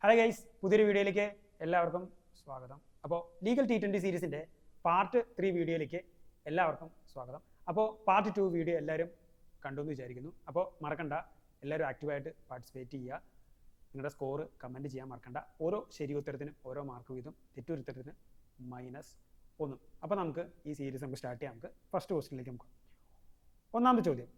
Hi guys, പുതിയൊരു വീഡിയോയിലേക്ക് എല്ലാവർക്കും സ്വാഗതം. അപ്പോൾ ലീഗൽ T20 സീരീസിൻ്റെ പാർട്ട് 3 വീഡിയോയിലേക്ക് എല്ലാവർക്കും സ്വാഗതം. അപ്പോൾ പാർട്ട് 2 വീഡിയോ എല്ലാവരും കണ്ടു എന്ന് വിചാരിക്കുന്നു. അപ്പോൾ മറക്കണ്ട, എല്ലാവരും ആക്റ്റീവായിട്ട് പാർട്ടിസിപ്പേറ്റ് ചെയ്യുക. നിങ്ങളുടെ സ്കോർ കമൻറ്റ് ചെയ്യാൻ മറക്കണ്ട. ഓരോ ശരി ഉത്തരത്തിനും ഓരോ മാർക്ക് വീതം, തെറ്റുത്തരത്തിന് -1. അപ്പോൾ നമുക്ക് ഈ സീരീസ് നമുക്ക് സ്റ്റാർട്ട് ചെയ്യാം. നമുക്ക് ഫസ്റ്റ് ക്വസ്റ്റ്യനിലേക്ക് നമുക്ക് ഒന്നാമത്തെ ചോദ്യം.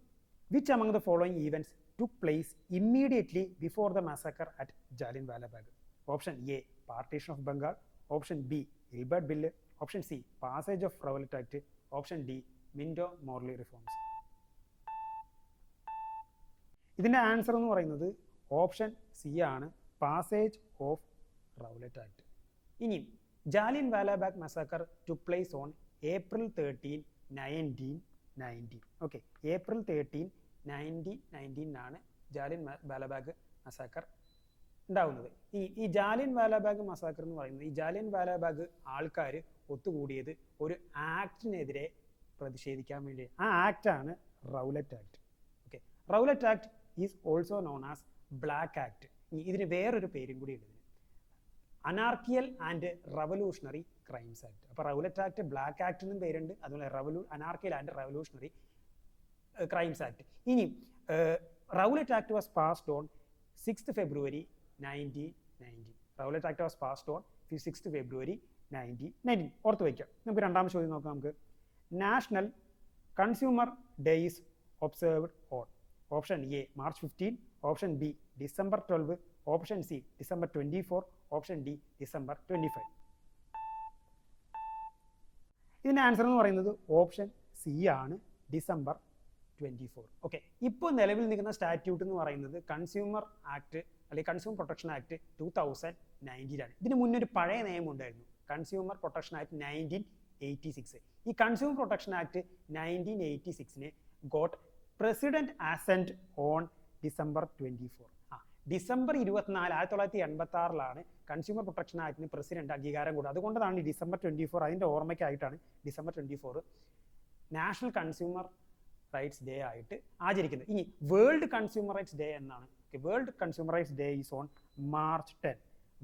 Which among the following events took place immediately before the massacre at Jallianwala Bagh? Option A, Partition of Bengal. Option B, Gilbert Bill. Option C, Passage of Rowlatt Act. Option D, Minto-Morley Reforms. ഇതിൻ്റെ answer എന്ന് പറയുന്നത് option C ആണ്, passage of Rowlatt act. ഇനി Jallianwala bag massacre took place on April 13, 1919. Okay, April 13, 1919 ആണ് Jallian Walabagh massacre ഉണ്ടാവുന്നത്. ഈ Jallian Walabagh massacre എന്ന് പറയുന്നത്, ഈ ജാലിയൻ വാലാബാഗ് ആൾക്കാർ ഒത്തുകൂടിയത് ഒരു ആക്ടിനെതിരെ പ്രതിഷേധിക്കാൻ വേണ്ടി. ആ ആക്റ്റാണ് Rowlatt act. Okay, Rowlatt act is also known as black act. ഇതിന് വേറൊരു പേരും കൂടി ഉണ്ട്, anarchical and revolutionary crimes act. അപ്പോൾ റൗലറ്റ് ആക്ട് ബ്ലാക്ക് ആക്ട് എന്നും പേരുണ്ട്, അതുപോലെ anarchical and revolutionary crimes act. ഇനി Rowlatt act was passed on 6th February 1919. Rowlatt act was passed on 6th February 1919. ഓർത്ത് വയ്ക്കാം. നമുക്ക് രണ്ടാമത്തെ ചോദ്യം നോക്കാം. നമുക്ക് national consumer day is observed on. Option A March 15. Option B December 12. Option C December 24. Option D December 25. ഇതിൻ്റെ answer എന്ന് പറയുന്നത് ഓപ്ഷൻ സി ആണ്, ഡിസംബർ 24. ഓക്കെ, ഇപ്പോൾ നിലവിൽ നിൽക്കുന്ന സ്റ്റാറ്റ്യൂട്ട് എന്ന് പറയുന്നത് കൺസ്യൂമർ ആക്ട് അല്ലെങ്കിൽ കൺസ്യൂമർ പ്രൊട്ടക്ഷൻ ആക്ട് 2019 ആണ്. ഇതിന് മുന്നേ ഒരു പഴയ നിയമം ഉണ്ടായിരുന്നു, കൺസ്യൂമർ പ്രൊട്ടക്ഷൻ ആക്ട് 1986. ഈ consumer protection act 1986 got president assent on December 24. December 24, 1986 consumer protection ആക്ടിന് പ്രസിഡന്റ് അംഗീകാരം കൂടുക. അതുകൊണ്ടാണ് ഈ ഡിസംബർ 24, അതിൻ്റെ ഓർമ്മയ്ക്കായിട്ടാണ് December 24 national consumer rights day ആയിട്ട് ആചരിക്കുന്നത്. ഇനി വേൾഡ് കൺസ്യൂമർ റൈറ്റ്സ് ഡേ എന്നാണ്. World consumer rights day is on March 10.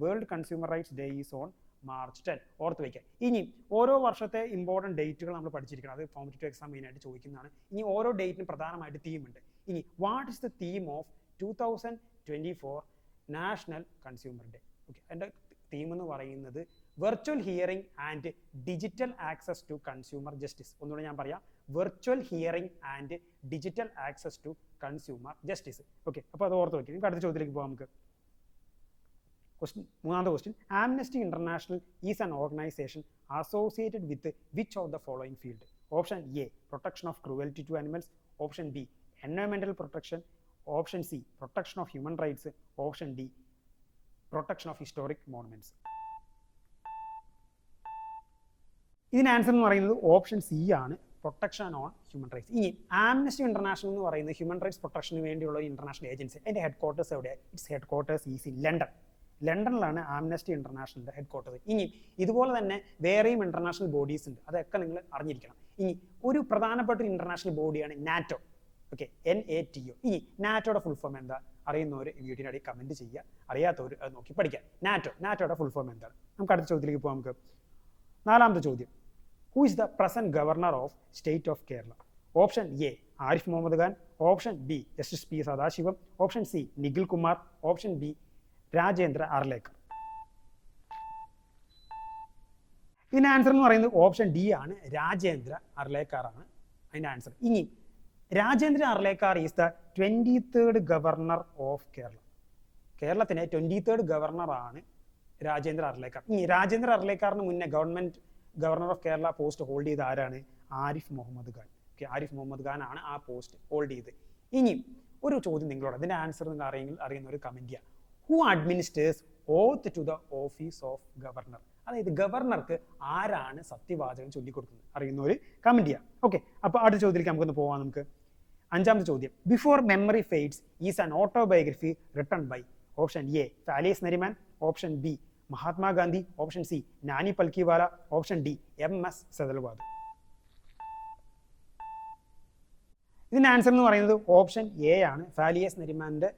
World consumer rights day is on March 10. ഓർത്ത് വയ്ക്കാം. ഇനി ഓരോ വർഷത്തെ ഇമ്പോർട്ടൻറ്റ് ഡേറ്റുകൾ നമ്മൾ പഠിച്ചിരിക്കണം, അത് ഫോർമേറ്റീവ് എക്സാം മെയിനായിട്ട് ചോദിക്കുന്നതാണ്. ഇനി ഓരോ ഡേറ്റിനും പ്രധാനമായിട്ട് തീമുണ്ട്. ഇനി what is the theme of 2024 national consumer day? Okay, എൻ്റെ തീം എന്ന് പറയുന്നത് virtual hearing and digital access to consumer justice. ഒന്നുകൂടെ ഞാൻ പറയാം, virtual hearing and digital access to consumer justice. Okay, അപ്പോൾ അത് ഓർത്ത് വയ്ക്കും. നമുക്ക് അടുത്ത ചോദ്യത്തിലേക്ക് പോകാം. നമുക്ക് മൂന്നാമത്തെ question. Amnesty International is an organisation associated with which of the following field? Option A protection of cruelty to animals. Option B എൻവയോൺമെന്റൽ protection. Option C protection of human rights. Option D protection of historic monuments. ഇതിന് answer എന്ന് പറയുന്നത് option C ആണ്, protection on human rights. ഇനി Amnesty International എന്ന് പറയുന്നത് human rights പ്രൊട്ടക്ഷന് വേണ്ടിയുള്ള ഇന്റർനാഷണൽ ഏജൻസി. അതിൻ്റെ ഹെഡ് ക്വാർട്ടേഴ്സ് എവിടെയാണ്? Its headquarters is in London. ലണ്ടനിലാണ് ആംനസ്റ്റി ഇന്റർനാഷണലിൻ്റെ ഹെഡ് ക്വാർട്ടേഴ്സ്. ഇനി ഇതുപോലെ തന്നെ വേറെയും ഇന്റർനാഷണൽ ബോഡീസ് ഉണ്ട്, അതൊക്കെ നിങ്ങൾ അറിഞ്ഞിരിക്കണം. ഇനി ഒരു പ്രധാനപ്പെട്ട ഇന്റർനാഷണൽ ബോഡിയാണ് നാറ്റോ. Okay, NATO. ഇനി നാറ്റോയുടെ ഫുൾ ഫോം എന്താ? അറിയുന്നവർ വീഡിയോയുടെ കമൻറ്റ് ചെയ്യുക, അറിയാത്തവർ അത് നോക്കി പഠിക്കുക. നാറ്റോയുടെ ഫുൾ ഫോം എന്താണ്? നമുക്ക് അടുത്ത ചോദ്യത്തിലേക്ക് പോകാം. നമുക്ക് നാലാമത്തെ ചോദ്യം. Who is the present governor of state of Kerala? Option A Arif Muhammad Khan. Option B justice P Sadasivam. Option C Nikhil Kumar. Option B Rajendra Arlekar. ഇതിന്റെ ആൻസർ എന്ന് പറയുന്നത് ഓപ്ഷൻ ഡി ആണ്, രാജേന്ദ്ര അർലേക്കർ ആണ് അതിന്റെ ആൻസർ. ഇനി Rajendra Arlekar is the 23rd governor of Kerala. കേരളത്തിലെ 23rd ഗവർണറാണ് രാജേന്ദ്ര അർലേക്കർ. ഇനി രാജേന്ദ്ര അർലേക്കറിന് മുന്നേ governor of Kerala post hold ചെയ്ത ആരാണ്? ആരിഫ് മുഹമ്മദ് ഖാൻ. ഓക്കെ, ആരിഫ് മുഹമ്മദ് ഖാൻ ആണ് ആ പോസ്റ്റ് ഹോൾഡ് ചെയ്ത്. ഇനി ഒരു ചോദ്യം നിങ്ങളോട്, അതിന്റെ ആൻസർ നിങ്ങൾ അറിയുന്നവർ കമന്റ് ചെയ്യുക. Who administers oath to the office of governor? അതായത് ഗവർണർക്ക് ആരാണ് സത്യവാചകം ചൊല്ലിക്കൊടുക്കുന്നത്? അറിയുന്നവർ കമന്റ് ചെയ്യാം. ഓക്കെ, അപ്പോൾ അടുത്ത ചോദ്യത്തിലേക്ക് നമുക്കൊന്ന് പോവാം. നമുക്ക് അഞ്ചാമത്തെ ചോദ്യം. Before memory fades is an autobiography written by? Option A Fali S Nariman. Option B Mahatma Gandhi. Option C Nani Palkhivala. Option D MS Setalvad. ഇതിന്റെ ആൻസർ എന്ന് പറയുന്നത് ഓപ്ഷൻ എ ആണ്, ഫാലിയസ് നരിമാന്റെ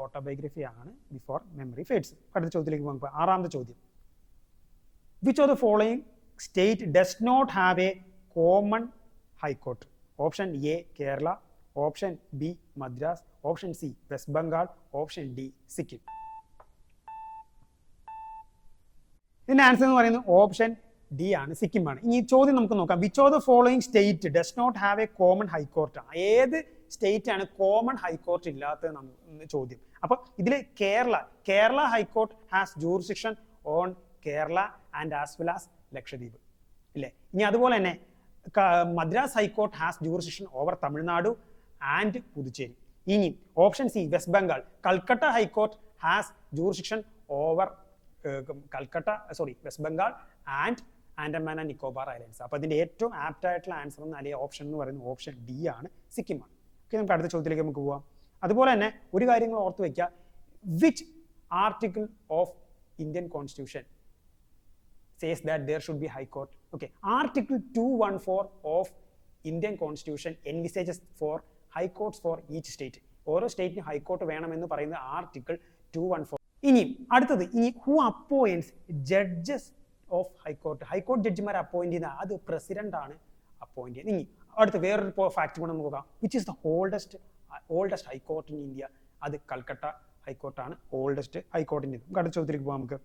ഓട്ടോബയോഗ്രഫി ആണ് ബിഫോർ മെമ്മറി ഫെയ്ഡ്സ്. അടുത്ത ചോദ്യത്തിലേക്ക് പോകുമ്പോൾ 6ാമത്തെ ചോദ്യം. Which of the following state does not have a common high court? Option A Kerala, option B Madras, option C West Bengal, option D Sikkim. ഇതിന്റെ ആൻസർ എന്ന് പറയുന്നത് ഓപ്ഷൻ ഡി ആണ്, സിക്കിം ആണ്. ഇനി ചോദ്യം നമുക്ക് നോക്കാം. Which of the following state does not have a common high court? ഏത് സ്റ്റേറ്റ് ആണ് കോമൺ ഹൈക്കോർട്ട് ഇല്ലാത്തത് നമുക്ക് ചോദ്യം. അപ്പൊ ഇതിൽ Kerala high court has jurisdiction on Kerala and as well as Lakshadweep ഇല്ലേ. ഇനി അതുപോലെ തന്നെ Madras high court has jurisdiction over Tamil Nadu and Puducherry. ഇനി option C West Bengal, Calcutta high court has jurisdiction over west Bengal and Andaman and Nicobar islands. അപ്പോൾ ഇതിന്റെ ഏറ്റവും ആപ്റ്റ് ആയിട്ടുള്ള ആൻസർ അല്ലെങ്കിൽ ഓപ്ഷൻ എന്ന് പറയുന്നത് ഓപ്ഷൻ ഡി ആണ്, സിക്കിം ആണ്. ഓക്കെ, നമുക്ക് അടുത്ത ചോദ്യത്തിലേക്ക് നമുക്ക് പോവാം. അതുപോലെ തന്നെ ഒരു കാര്യങ്ങൾ ഓർത്ത് വയ്ക്കുക. Which article of Indian constitution says that there should be high court? Okay, article 214 of Indian constitution envisages for high courts for each state. ഓരോ സ്റ്റേറ്റിന് ഹൈക്കോർട്ട് വേണമെന്ന് പറയുന്ന ആർട്ടിക്കിൾ 214. ഇനി അടുത്തത്, who appoints judges of high court? High court ജഡ്ജിമാരെ appoint ചെയ്യുന്ന അത് president ആണ് appoint ചെയ്യുന്നത്. ഇനി അടുത്ത വേറൊരു ഫാക്ട് കൂടെ നമുക്ക് നോക്കാം. Which is the oldest high court in India? അത് കൽക്കട്ട ഹൈക്കോർട്ടാണ് ഓൾഡസ്റ്റ് ഹൈക്കോർട്ട് ഇൻ ഇന്ത്യ. നമുക്ക് അടുത്ത ചോദ്യത്തിലേക്ക് പോകാം. നമുക്ക്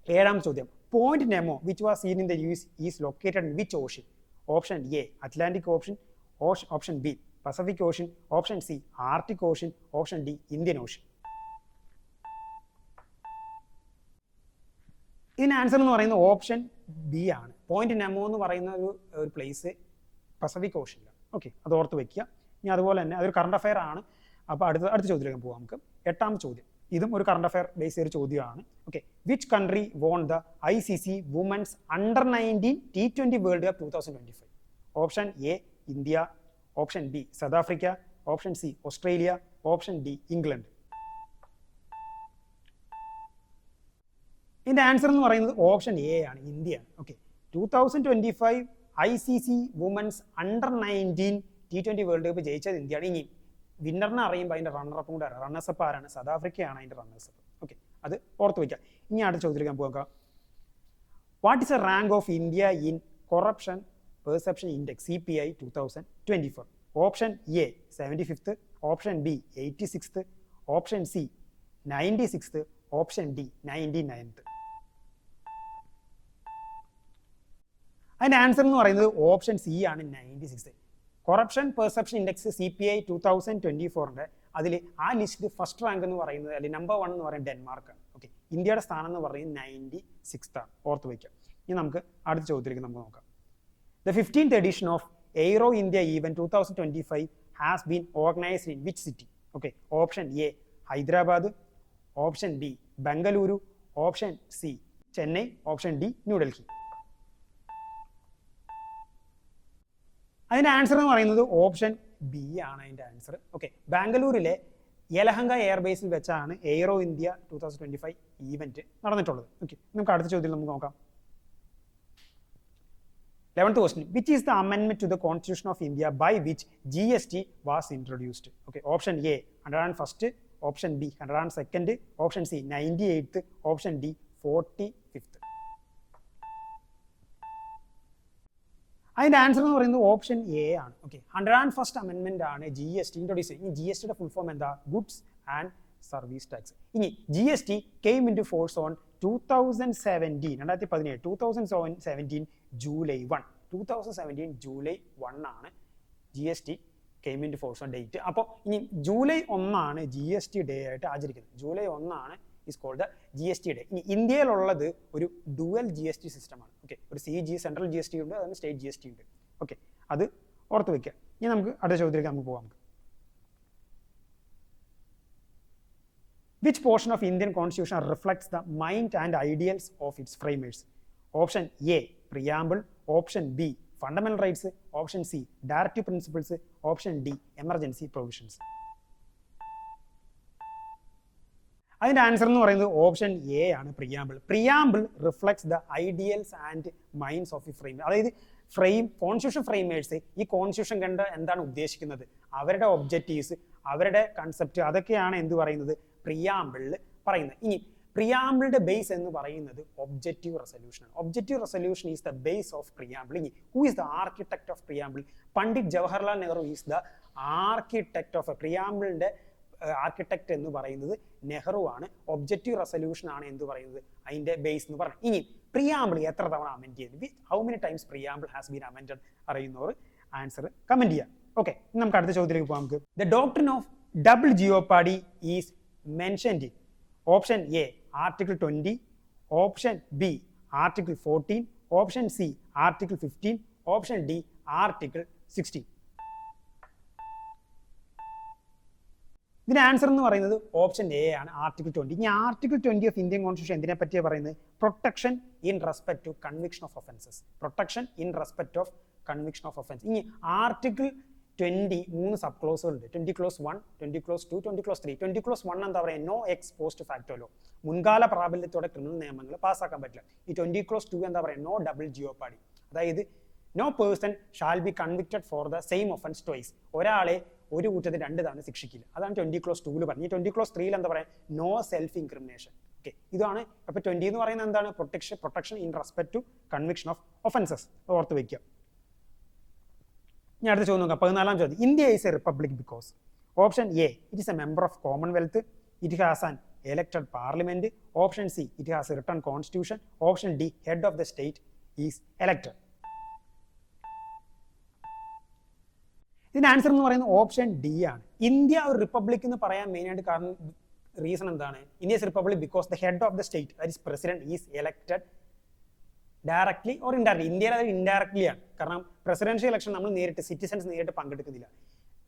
7ാമത്തെ ചോദ്യം. Point Nemo which was seen in the US is located in which ocean? Option A Atlantic ocean, option B Pacific ocean, option C Arctic ocean, option D Indian ocean. ഇതിന് answer എന്ന് പറയുന്നത് ഓപ്ഷൻ ബി ആണ്. Point Nemo എന്ന് പറയുന്ന ഒരു place Pacific ഓഷ്യനിലാണ്. Okay, അത് ഓർത്ത് വെക്കുക. ഇനി അതുപോലെ തന്നെ അതൊരു കറണ്ട് അഫയർ ആണ്. അപ്പോൾ അടുത്ത ചോദ്യത്തിലേക്ക് പോകാം. നമുക്ക് 8ാമത്തെ ചോദ്യം. ഇതും ഒരു കറണ്ട് അഫയർ ബേസ് ചെയ്ത ചോദ്യമാണ്. Okay, which country won the ICC women's അണ്ടർ-19 T20 world cup 2025? Option A India, option B South Africa, option C Australia, option D England. ഇതിന്റെ ആൻസർ എന്ന് പറയുന്നത് ഓപ്ഷൻ എ ആണ്, ഇന്ത്യയാണ്. ഓക്കെ, 2025 ICC വുമൻസ് അണ്ടർ-19 T20 world cup ജയിച്ചത് ഇന്ത്യയാണ്. ഇനി വിന്നറിനെ അറിയുമ്പോൾ അതിന്റെ റണ്ണറപ്പും കൂടെ അറിയാം. റണ്ണേഴ്സപ്പ് ആരാണ്? സൗത്ത് ആഫ്രിക്കയാണ് അതിന്റെ റണ്ണേഴ്സപ്പ്. ഓക്കെ, അത് ഓർത്ത് വയ്ക്കാം. ഇനി അടുത്ത ചോദ്യത്തിലേക്ക് പോകാം. What is a rank of India in corruption perception index CPI 2024? Option A 75th, option B 86th, option C 96th, option D 99th. അതിന്റെ ആൻസർ എന്ന് പറയുന്നത് ഓപ്ഷൻ സി ആണ്, 96. കൊറപ്ഷൻ പെർസെപ്ഷൻ ഇൻഡെക്സ് CPI 2024 അതിൽ ആ ലിസ്റ്റിൽ ഫസ്റ്റ് റാങ്ക് എന്ന് പറയുന്നത് അല്ലെങ്കിൽ നമ്പർ 1 എന്ന് പറയുന്നത് ഡെൻമാർക്കാണ്. ഓക്കെ, ഇന്ത്യയുടെ സ്ഥാനം എന്ന് പറയുന്നത് 96th ആണ്, ഓർത്ത് വയ്ക്കാം. ഇനി നമുക്ക് അടുത്ത ചോദ്യത്തിലേക്ക് നമുക്ക് നോക്കാം. The 15th edition of Aero India event 2025 has been organized in which city? Okay, option A Hyderabad, option B Bengaluru, option C Chennai, option D New Delhi. അതിന്റെ ആൻസർ എന്ന് പറയുന്നത് ഓപ്ഷൻ ബി ആണ് അതിന്റെ ആൻസർ. ഓക്കെ, ബാംഗ്ലൂരിലെ യലഹങ്ക എയർബേസിൽ വെച്ചാണ് aero India 2025 event നടന്നിട്ടുള്ളത്. Okay, നമുക്ക് അടുത്ത ചോദ്യം നമുക്ക് നോക്കാം. 11th question. Which is the amendment to the Constitution of India by which GST was introduced? Okay, option A 101st, option B 102nd, option C 98th, option D 45th. അതിന്റെ answer എന്ന് പറയുന്നത് option A ആണ്. Okay, 101st അമെൻമെന്റ് ആണ് GST introduce ചെയ്തത്. ഇനി GSTയുടെ full form എന്താ? Goods and service tax. ഇനി GST came in to force on 2017 July 1. 2017 July 1 ആണ് GST came in to force on date. അപ്പോൾ ഇനി ജൂലൈ 1 ആണ് GST ഡേ ആയിട്ട് ആചരിക്കുന്നത്. ജൂലൈ 1 ആണ് is called the GST day. ഇനി ഇന്ത്യയിലുള്ളത് ഒരു ഡുവൽ GST സിസ്റ്റമാണ്. ഓക്കെ, ഒരു സെൻട്രൽ GST ഉണ്ട്, അതിന് സ്റ്റേറ്റ് GST ഉണ്ട്. ഓക്കെ, അത് ഓർത്ത് വെക്കുക. ഇനി നമുക്ക് അടുത്ത ചോദ്യത്തിലേക്ക് നമുക്ക് പോകാം. Which portion of Indian Constitution reflects the mind and ideals of its framers? Option A preamble, option B fundamental rights, option C directive principles, option D emergency provisions. അതിന്റെ ആൻസർ എന്ന് പറയുന്നത് ഓപ്ഷൻ എ ആണ്, preamble. Preamble reflects the ideals and minds of the framer. അതായത് constitution framers ഈ constitution കണ്ട് എന്താണ് ഉദ്ദേശിക്കുന്നത്, അവരുടെ ഒബ്ജക്റ്റീവ്സ്, അവരുടെ കൺസെപ്റ്റ് അതൊക്കെയാണ് എന്ത് പറയുന്നത് പ്രിയാമ്പിളിൽ പറയുന്നത്. ഇനി പ്രിയാമ്പിളിന്റെ ബേസ് എന്ന് പറയുന്നത് ഒബ്ജക്റ്റീവ് റെസൊല്യൂഷൻ ആണ്. Objective resolution is the base of preamble. ഇനി who is the architect of preamble? Pandit Jawaharlal Nehru is the architect of പ്രിയാമ്പിളിന്റെ ആർക്കിടെക്ട് എന്ന് പറയുന്നത് നെഹ്റു ആണ്. ഒബ്ജക്റ്റീവ് റെസൊല്യൂഷൻ ആണ് എന്ത് പറയുന്നത് അതിന്റെ ബേസ് എന്ന് പറയുന്നത്. ഇനി പ്രിയാമ്പിൾ എത്ര തവണ അമെൻഡ് ചെയ്തു? How many times preamble has been amended അറിയുന്നവർ ആൻസർ കമന്റ് ചെയ്യാം. ഓക്കെ, നമുക്ക് അടുത്ത ചോദ്യത്തിലേക്ക് പോകാം. നമുക്ക് the doctrine of double jeopardy is mentioned in option A article 20, option B article 14, option C article 15, option D article 16. ഇതിന്റെ answer എന്ന് പറയുന്നത് ഓപ്ഷൻ എ ആണ്, ആർട്ടിക്കിൾ 20. ഇനി ആർട്ടിക്കിൾ 20 ഓഫ് ഇന്ത്യൻ കോൺസ്റ്റിറ്റ്യൂഷൻ എന്തിനെ പറ്റിയാണ് പറയുന്നത്? Protection in respect to conviction of offences. Protection in respect of conviction of offence. ഇനി article 20 3 sub ക്ലോസുകളുണ്ട്. 20 ക്ലോസ് 1, 20 ക്ലോസ് 2, 20 ക്ലോസ് 3. 20 ക്ലോസ് 1 എന്താ പറയുക? No ex post facto law, മുൻകാല പ്രാബല്യത്തോടെ ക്രിമിനൽ നിയമങ്ങൾ പാസ്സാക്കാൻ പറ്റില്ല. ഈ 20 ക്ലോസ് 2 എന്താ പറയുക? നോ ഡബിൾ ജിയോപാഡി, അതായത് no person shall be convicted for the same offence twice. ഒരാളെ ഒരു കുറ്റത്തിന് 2 തവണ ശിക്ഷിക്കില്ല. അതാണ് 20 ക്ലോസ് 2 പറഞ്ഞു. ഈ 20 ക്ലോസ് 3 എന്താ പറയുക? No self incrimination. ഓക്കെ, ഇതാണ്. അപ്പോൾ 20 എന്ന് പറയുന്നത് എന്താണ്? Protection in respect to conviction of offences. ഓർത്ത് വയ്ക്കുക. ഞാൻ അടുത്ത ചോദ്യം നോക്കാം. 14ാം ചോദ്യം. India is a republic because option A it is a member of commonwealth, it has an elected parliament, option C it has a written constitution, option D head of the state is elected. ഇതിന്റെ answer എന്ന് പറയുന്നത് option D ആണ്. India ഒരു republic എന്ന് പറയാൻ മെയിനായിട്ട് കാരണം reason എന്താണ്? India is republic because the head of the state that is president is elected directly or indirectly. ഇന്ത്യയിൽ അത് ഇൻഡയറക്ട്ലി ആണ്. കാരണം പ്രസിഡൻഷ്യൽ ഇലക്ഷൻ നമ്മൾ നേരിട്ട് സിറ്റിസൺസ് നേരിട്ട് പങ്കെടുക്കുന്നില്ല.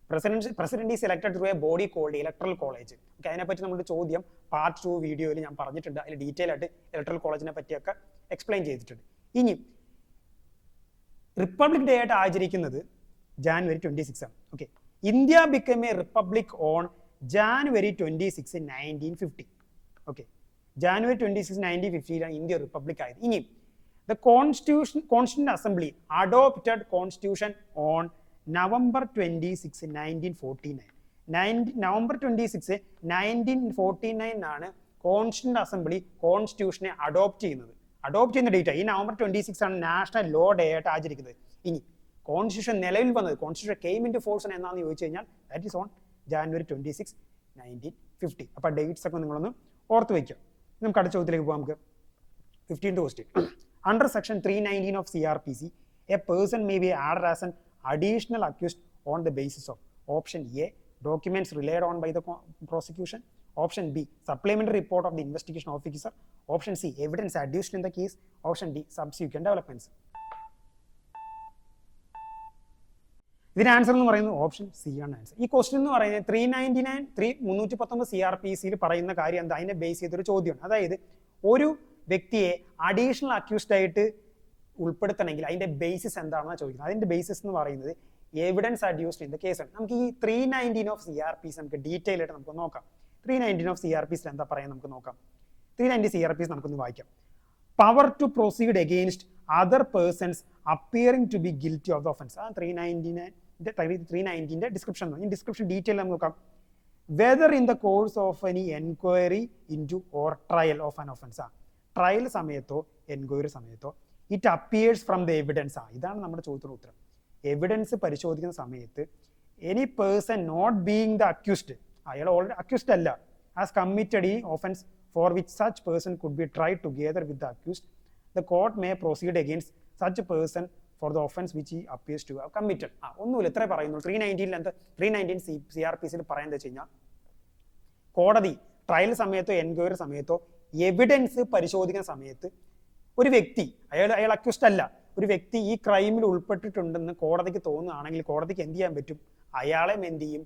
President is elected through a body called electoral college. Okay, അതിനെപ്പറ്റി നമ്മുടെ ചോദ്യം പാർട്ട് 2 വീഡിയോയിൽ ഞാൻ പറഞ്ഞിട്ടുണ്ട്. അതിൽ ഡീറ്റെയിൽ ആയിട്ട് ഇലക്ട്രൽ കോളേജിനെ പറ്റിയൊക്കെ എക്സ്പ്ലെയിൻ ചെയ്തിട്ടുണ്ട്. ഇനി റിപ്പബ്ലിക് ഡേ ആയിട്ട് ആചരിക്കുന്നത് January 26 ആണ്. Okay, India become A republic on January 26, 1950. Okay, January 26, 1950 India republic ആയത്. ഇനി the Constituent Assembly adopted Constitution on November 26, 1949. November 26, 1949 ആണ് കോൺസ്റ്റിറ്റ്യൂന്റ് അസംബ്ലി കോൺസ്റ്റിറ്റ്യൂഷനെ അഡോപ്റ്റ് ചെയ്യുന്നത്. അഡോപ്റ്റ് ചെയ്യുന്ന ഡേറ്റ് ഈ November 26 ആണ് നാഷണൽ ലോ ഡേ ആയിട്ട് ആചരിക്കുന്നത്. ഇനി കോൺസ്റ്റിറ്റ്യൂഷൻ നിലവിൽ വന്നത്, constitution came in to force എന്നാന്ന് ചോദിച്ചു കഴിഞ്ഞാൽ ദാറ്റ് ഈസ് ഓൺ January 26, 1950. അപ്പോൾ ഡേറ്റ്സ് ഒക്കെ നിങ്ങളൊന്ന് ഓർത്ത് വയ്ക്കുക. നമുക്ക് അടുത്ത ചോദ്യത്തിലേക്ക് പോകാം. നമുക്ക് 15th question. Under section 319 of CRPC, a person may be added as an additional accused on the basis of option A, documents relied on by the prosecution, option B, supplementary report of the investigation officer, option C, evidence adduced in the case, option D, subsequent developments. ഇതിന്റെ answer എന്ന് പറയുന്നത് option C ആണ് answer. ഈ question എന്ന് പറയുന്നത് 319 CRPC പറയുന്ന കാര്യം എന്താ? അതിനെ ബേസ് ചെയ്തൊരു ചോദ്യമാണ്. അതായത് ഒരു വ്യക്തിയെ അഡീഷണൽ അക്യൂസ്ഡ് ആയിട്ട് ഉൾപ്പെടുത്തണമെങ്കിൽ അതിന്റെ ബേസിസ് എന്താണെന്നാണ് ചോദിക്കുന്നത്. അതിന്റെ ബേസിസ് എന്ന് പറയുന്നത് എവിഡൻസ് അഡ്യൂസ്ഡ് ഇൻ ദ കേസ് ആണ്. നമുക്ക് ഈ 319 ഓഫ് CRPC നമുക്ക് ഡീറ്റെയിൽ ആയിട്ട് നമുക്ക് നോക്കാം. 319 ഓഫ് CRPC എന്താ പറയുന്നത് നമുക്ക് നോക്കാം. 390 CRPC നമുക്കൊന്ന് വായിക്കാം. Power to proceed against other persons appearing to be guilty of the offence. ആ 319 ഡിസ്ക്രിപ്ഷൻ. ഈ ഡിസ്ക്രിപ്ഷൻ ഡീറ്റെയിൽ നമുക്ക് നോക്കാം. Whether in the course of any enquiry into or trial of an offence. Trial സമയത്തോ enquiry സമയത്തോ it appears from the evidence. ഇതാണ് നമ്മുടെ ചോദ്യത്തിന് ഉത്തരം. എവിഡൻസ് പരിശോധിക്കുന്ന സമയത്ത് any person not being the accused, അയാൾ ഓൾറെഡി അക്യൂസ്ഡ് അല്ല, ഹാസ് കമ്മിറ്റഡ് ഈ offence four which such person could be tried together with the accused, the court may proceed against such person for the offence which he appears to have committed. ഒന്നുമില്ല, ഇത്രേ പറയുന്നു. 319 CRPC പറയുന്നത് വെച്ച് കഴിഞ്ഞാൽ കോടതി trial സമയത്തോ enquiry സമയത്തോ evidence പരിശോധിക്കുന്ന സമയത്ത് ഒരു വ്യക്തി, അയാൾ അക്യൂസ്ഡ് അല്ല, ഒരു വ്യക്തി ഈ ക്രൈമിൽ ഉൾപ്പെട്ടിട്ടുണ്ടെന്ന് കോടതിക്ക് തോന്നുകയാണെങ്കിൽ കോടതിക്ക് എന്ത് ചെയ്യാൻ പറ്റും? അയാളെ എന്ത് ചെയ്യും?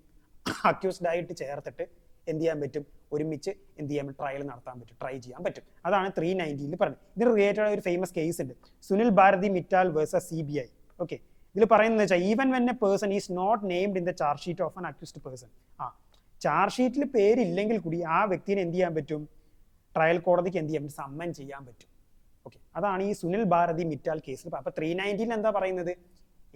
അക്യൂസ്ഡ് ആയിട്ട് ചേർത്തിട്ട് എന്ത് ചെയ്യാൻ പറ്റും? ഒരുമിച്ച് എന്ത് ചെയ്യാൻ പറ്റും? ട്രയൽ നടത്താൻ പറ്റും, ട്രൈ ചെയ്യാൻ പറ്റും. അതാണ് 319 പറഞ്ഞത്. ഇതിന് റിലേറ്റഡ് ഒരു ഫേമസ് കേസ് ഉണ്ട്, സുനിൽ ഭാരതി മിറ്റാൽ വേഴ്സസ് CBI. ഓക്കെ, ഇതിൽ പറയുന്നത് വെച്ചാൽ even when a person is not named in the charge sheet of an accused person. Charge ഷീറ്റിൽ പേരില്ലെങ്കിൽ കൂടി ആ വ്യക്തിനെ എന്ത് ചെയ്യാൻ പറ്റും? ട്രയൽ കോടതിക്ക് എന്ത് ചെയ്യാൻ പറ്റും? സമ്മൻ ചെയ്യാൻ പറ്റും. ഓക്കെ, അതാണ് ഈ സുനിൽ ഭാരതി മിറ്റാൽ കേസിൽ. അപ്പൊ 319 എന്താ പറയുന്നത്?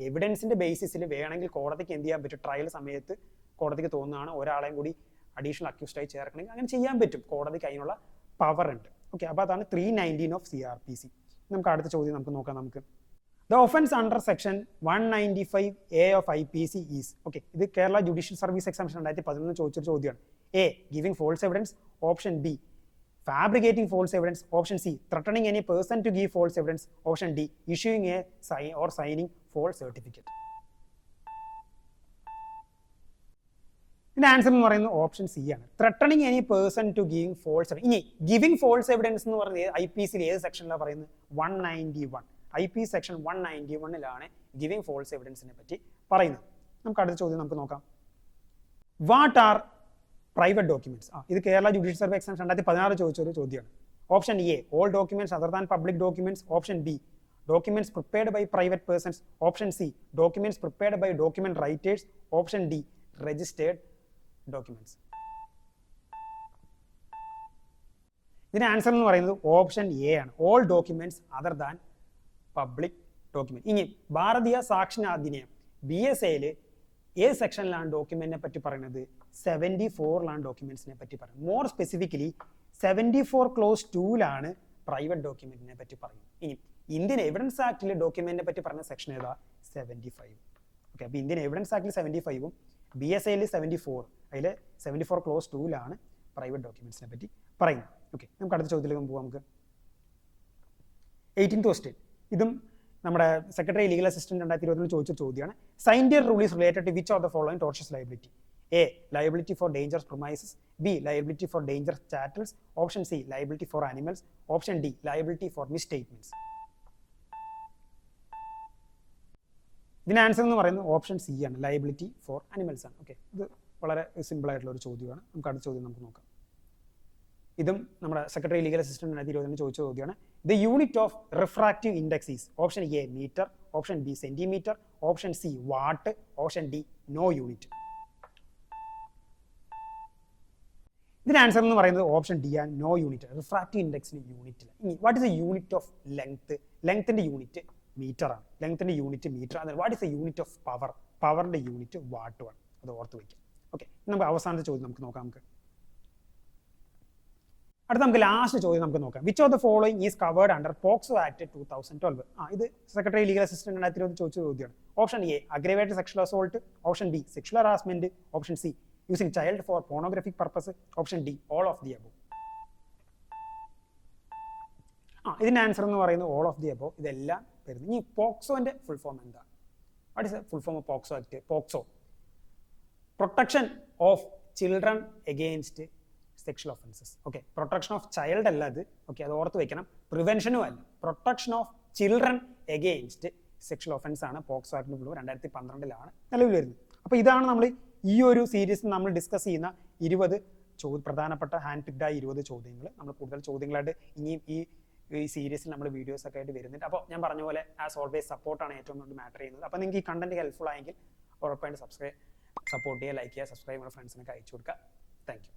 എവിഡൻസിന്റെ ബേസിസിൽ വേണമെങ്കിൽ കോടതിക്ക് എന്ത് ചെയ്യാൻ പറ്റും? ട്രയൽ സമയത്ത് കോടതിക്ക് തോന്നുന്നതാണ് ഒരാളെയും കൂടി അഡീഷണൽ അക്യൂസ്ഡായി ചേർക്കണമെങ്കിൽ അങ്ങനെ ചെയ്യാൻ പറ്റും. കോടതിക്ക് അതിനുള്ള പവർ ഉണ്ട്. ഓക്കെ, അപ്പോൾ അതാണ് 319 ഓഫ് CRPC. നമുക്ക് അടുത്ത ചോദ്യം നമുക്ക് നോക്കാം. നമുക്ക് the offence under section 195A of IPC is. Okay, ഇത് കേരള ജുഡീഷ്യൽ സർവീസ് എക്സാമിഷൻ 2011 ചോദിച്ചൊരു ചോദ്യമാണ്. A giving false evidence, option B fabricating false evidence, option C threatening any person to give false evidence, option D issuing a signing false certificate. ഇതിന്റെ answer എന്ന് പറയുന്നത് option C ആണ്. Threatening any person to giving false. ഇനി giving false evidence എന്ന് പറയുന്നത് IPC ഏത് സെക്ഷനിലാണ് പറയുന്നത്? 191. IPC സെക്ഷൻ 191 ഗിവിംഗ് ഫോൾസ് എവിഡൻസിനെ പറ്റി പറയുന്നത്. നമുക്ക് അടുത്ത ചോദ്യം നമുക്ക് നോക്കാം. What are private documents? ഇത് കേരള ജുഡീഷ്യൽ സർവീസ് എക്സാം 2016 ചോദിച്ചൊരു ചോദ്യമാണ്. Option A all documents other than public documents, option B documents prepared by private persons, option C documents prepared by document writers, option D registered documents. ഇതിന്റെ answer എന്ന് പറയുന്നത് option A ആണ്. All documents other than public document. ഇനി ഭാരതീയ സാക്ഷരതാ അധിനിയം BSAയിൽ ഏത് സെക്ഷനിലാണ് ഡോക്യുമെന്റിനെ പറ്റി പറയുന്നത്? 74 ഡോക്യുമെന്റ്സിനെ പറ്റി പറയുന്നത്. മോർ സ്പെസിഫിക്കലി 74 ക്ലോസ് 2 പ്രൈവറ്റ് ഡോക്യുമെന്റിനെ പറ്റി പറയുന്നത്. ഇനി ഇന്ത്യൻ എവിഡൻസ് ആക്ടിലെ ഡോക്യുമെന്റിനെ പറ്റി പറഞ്ഞ സെക്ഷൻ ഏതാ? 75. ഓക്കെ, അപ്പോൾ ഇന്ത്യൻ എവിഡൻസ് ആക്ടിൽ 75ഉം BSAയിൽ 74, അതിൽ 74 ക്ലോസ് 2 പ്രൈവറ്റ് ഡോക്യുമെന്റ്സിനെ പറ്റി പറയുന്നത്. ഓക്കെ, നമുക്ക് അടുത്ത ചോദ്യത്തിലേക്ക് പോകാം. നമുക്ക് 18th ക്വസ്റ്റ്യൻ. ഇതും നമ്മുടെ സെക്രട്ടറി ലീഗൽ അസിസ്റ്റന്റ് 2020 ചോദിച്ച ചോദ്യമാണ്. Scienter rule is related to which of the following tortious liability? A liability for dangerous premises, B liability for dangerous chattels, option C liability for animals, option D liability for misstatements. ഇതിന് answer എന്ന് പറയുന്നത് option C ആണ്, liability for animals ആണ്. Okay, ഇത് വളരെ simple ആയിട്ടുള്ള ഒരു ചോദ്യമാണ്. നമുക്ക് അടുത്ത ചോദ്യം നമുക്ക് നോക്കാം. ഇതും നമ്മുടെ സെക്രട്ടറി ലീഗൽ അസിസ്റ്റന്റ് 2020 ചോദിച്ച ചോദ്യമാണ്. The unit of refractive index is. Option A metre, option B centimetre, option C watt, option D no unit. ഇതിന് ആൻസർ എന്ന് പറയുന്നത് ഓപ്ഷൻ ഡി ആണ്, നോ യൂണിറ്റ്. റിഫ്രാക്റ്റീവ് ഇൻഡെക്സിന് യൂണിറ്റ് ഇല്ല. ഇനി what is the unit of length? ലെങ്ത്തിന്റെ unit metre ആണ്. ലെങ്ത്തിന്റെ യൂണിറ്റ് മീറ്റർ ആണ്. What is the unit of power? പവറിന്റെ യൂണിറ്റ് വാട്ട് ആണ്. അത് ഓർത്ത് വയ്ക്കാം. ഓക്കെ, നമുക്ക് അവസാനത്തെ ചോദ്യം നമുക്ക് നോക്കാം. അടുത്ത നമുക്ക് ലാസ്റ്റ് ചോദ്യം നമുക്ക് നോക്കാം. Which of the following is covered under POCSO act 2012? ഇത് സെക്രട്ടറി ലീഗൽ അസിസ്റ്റന്റ് 2020 ചോദിച്ച ചോദ്യമാണ്. Option A aggravated sexual assault, option B sexual harassment, option C using child for pornographic purpose, option D all of the above. ഇതിന്റെ answer എന്ന് പറയുന്നത് all of the above. ഇതെല്ലാം വരുന്നത്. ഇനി പോക്സോന്റെ ഫുൾ ഫോം എന്താണ്? What is full form of POCSO act? POCSO protection of children against sexual offences. Okay, protection of child അല്ല അത്. ഓക്കെ, അത് ഓർത്ത് വെക്കണം. പ്രിവെൻഷനും അല്ല, protection of children against sexual offence ആണ് പോക്സോ ആക്ടിന് 2012 നിലവിൽ വരുന്നത്. അപ്പോൾ ഇതാണ് നമ്മൾ ഈ ഒരു സീരീസിൽ നമ്മൾ ഡിസ്കസ് ചെയ്യുന്ന 20 പ്രധാനപ്പെട്ട ഹാൻഡ് പിക്ഡ് ആയ 20 ചോദ്യങ്ങൾ. നമ്മൾ കൂടുതൽ ചോദ്യങ്ങളായിട്ട് ഇനിയും ഈ സീരീസിൽ നമ്മൾ വീഡിയോസ് ഒക്കെ ആയിട്ട് വരുന്നുണ്ട്. അപ്പോൾ ഞാൻ പറഞ്ഞ പോലെ ആസ് ഓൾവേസ് സപ്പോർട്ടാണ് ഏറ്റവും കൂടുതൽ മാറ്റർ ചെയ്യുന്നത്. അപ്പോൾ നിങ്ങൾക്ക് ഈ കണ്ടന്റ് ഹെൽപ്ഫുൾ ആയെങ്കിൽ ഉറപ്പായിട്ട് സപ്പോർട്ട് ചെയ്യുക, ലൈക്ക് ചെയ്യുക, സബ്സ്ക്രൈബ് ചെയ്യുക, ഫ്രണ്ട്സിനൊക്കെ അയച്ചു കൊടുക്കുക. Thank you.